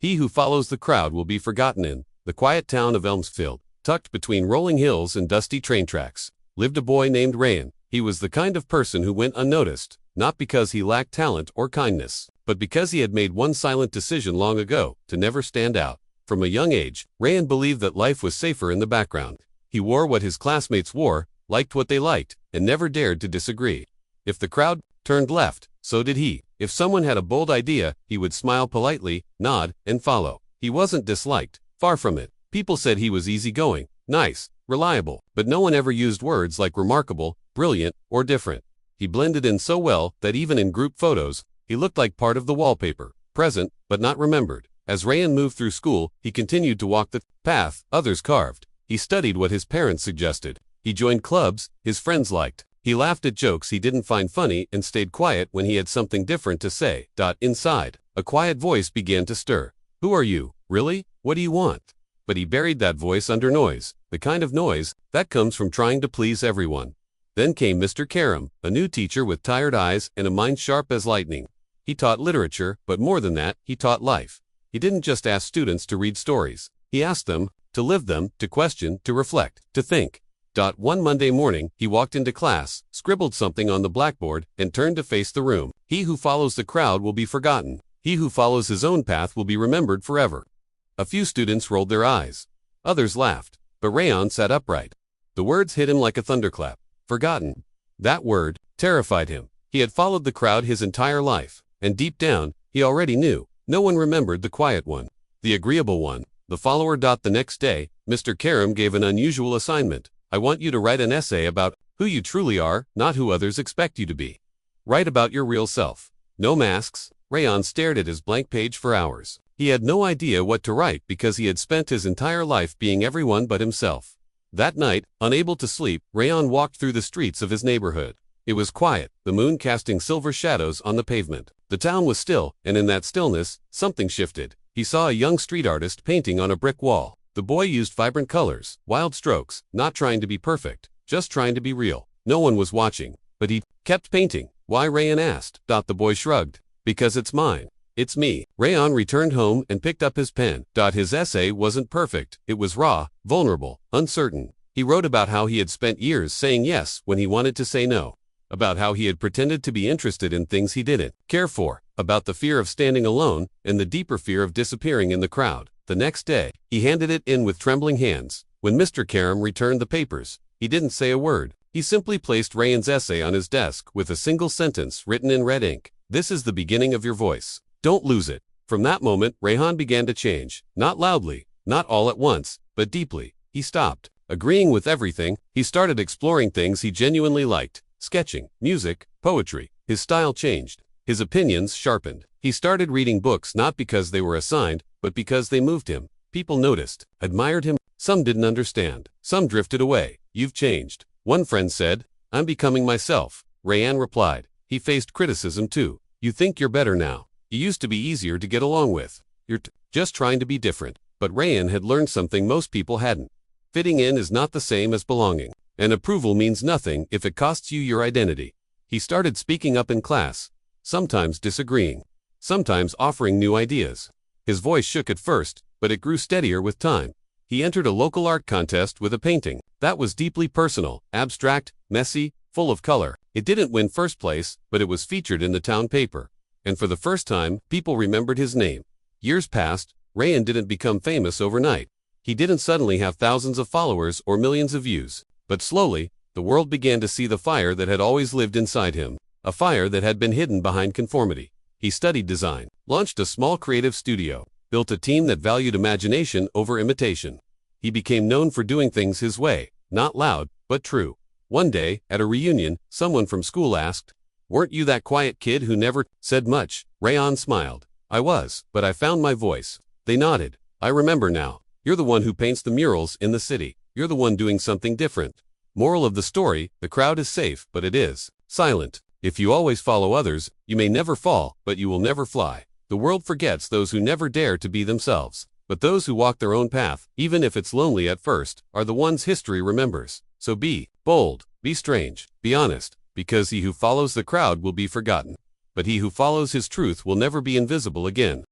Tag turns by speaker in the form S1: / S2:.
S1: He who follows the crowd will be forgotten. In the quiet town of Elmsfield, tucked between rolling hills and dusty train tracks, lived a boy named Ryan. He was the kind of person who went unnoticed, not because he lacked talent or kindness, but because he had made one silent decision long ago, to never stand out. From a young age, Ryan believed that life was safer in the background. He wore what his classmates wore, liked what they liked, and never dared to disagree. If the crowd turned left, so did he. If someone had a bold idea, he would smile politely, nod, and follow. He wasn't disliked, far from it. People said he was easygoing, nice, reliable, but no one ever used words like remarkable, brilliant, or different. He blended in so well that even in group photos, he looked like part of the wallpaper, present, but not remembered. As Ryan moved through school, he continued to walk the path others carved. He studied what his parents suggested. He joined clubs his friends liked. He laughed at jokes he didn't find funny and stayed quiet when he had something different to say. Inside, a quiet voice began to stir. Who are you, really? What do you want? But he buried that voice under noise, the kind of noise that comes from trying to please everyone. Then came Mr. Karam, a new teacher with tired eyes and a mind sharp as lightning. He taught literature, but more than that, he taught life. He didn't just ask students to read stories. He asked them to live them, to question, to reflect, to think. One Monday morning, he walked into class, scribbled something on the blackboard, and turned to face the room. He who follows the crowd will be forgotten. He who follows his own path will be remembered forever. A few students rolled their eyes. Others laughed. But Rayan sat upright. The words hit him like a thunderclap. Forgotten. That word terrified him. He had followed the crowd his entire life, and deep down, he already knew. No one remembered the quiet one, the agreeable one, the follower. The next day, Mr. Karam gave an unusual assignment. I want you to write an essay about who you truly are, not who others expect you to be. Write about your real self. No masks. Rayan stared at his blank page for hours. He had no idea what to write because he had spent his entire life being everyone but himself. That night, unable to sleep, Rayan walked through the streets of his neighborhood. It was quiet, the moon casting silver shadows on the pavement. The town was still, and in that stillness, something shifted. He saw a young street artist painting on a brick wall. The boy used vibrant colors, wild strokes, not trying to be perfect, just trying to be real. No one was watching, but he kept painting. Why? Rayan asked. The boy shrugged. Because it's mine. It's me. Rayan returned home and picked up his pen. His essay wasn't perfect. It was raw, vulnerable, uncertain. He wrote about how he had spent years saying yes when he wanted to say no. About how he had pretended to be interested in things he didn't care for. About the fear of standing alone and the deeper fear of disappearing in the crowd. The next day, he handed it in with trembling hands. When Mr. Karam returned the papers, he didn't say a word. He simply placed Rayan's essay on his desk with a single sentence written in red ink. This is the beginning of your voice. Don't lose it. From that moment, Rayan began to change. Not loudly, not all at once, but deeply. He stopped agreeing with everything. He started exploring things he genuinely liked. Sketching, music, poetry. His style changed. His opinions sharpened. He started reading books not because they were assigned, but because they moved him. People noticed, admired him. Some didn't understand. Some drifted away. You've changed. One friend said, I'm becoming myself. Rayan replied. He faced criticism too. You think you're better now. You used to be easier to get along with. You're just trying to be different. But Rayan had learned something most people hadn't. Fitting in is not the same as belonging. And approval means nothing if it costs you your identity. He started speaking up in class, sometimes disagreeing, sometimes offering new ideas. His voice shook at first, but it grew steadier with time. He entered a local art contest with a painting that was deeply personal, abstract, messy, full of color. It didn't win first place, but it was featured in the town paper. And for the first time, people remembered his name. Years passed. Rayan didn't become famous overnight. He didn't suddenly have thousands of followers or millions of views. But slowly, the world began to see the fire that had always lived inside him, a fire that had been hidden behind conformity. He studied design, launched a small creative studio, built a team that valued imagination over imitation. He became known for doing things his way, not loud, but true. One day, at a reunion, someone from school asked, "Weren't you that quiet kid who never said much?" Rayan smiled. "I was, but I found my voice." They nodded. "I remember now. You're the one who paints the murals in the city. You're the one doing something different." Moral of the story, the crowd is safe, but it is silent. If you always follow others, you may never fall, but you will never fly. The world forgets those who never dare to be themselves. But those who walk their own path, even if it's lonely at first, are the ones history remembers. So be bold, be strange, be honest, because he who follows the crowd will be forgotten. But he who follows his truth will never be invisible again.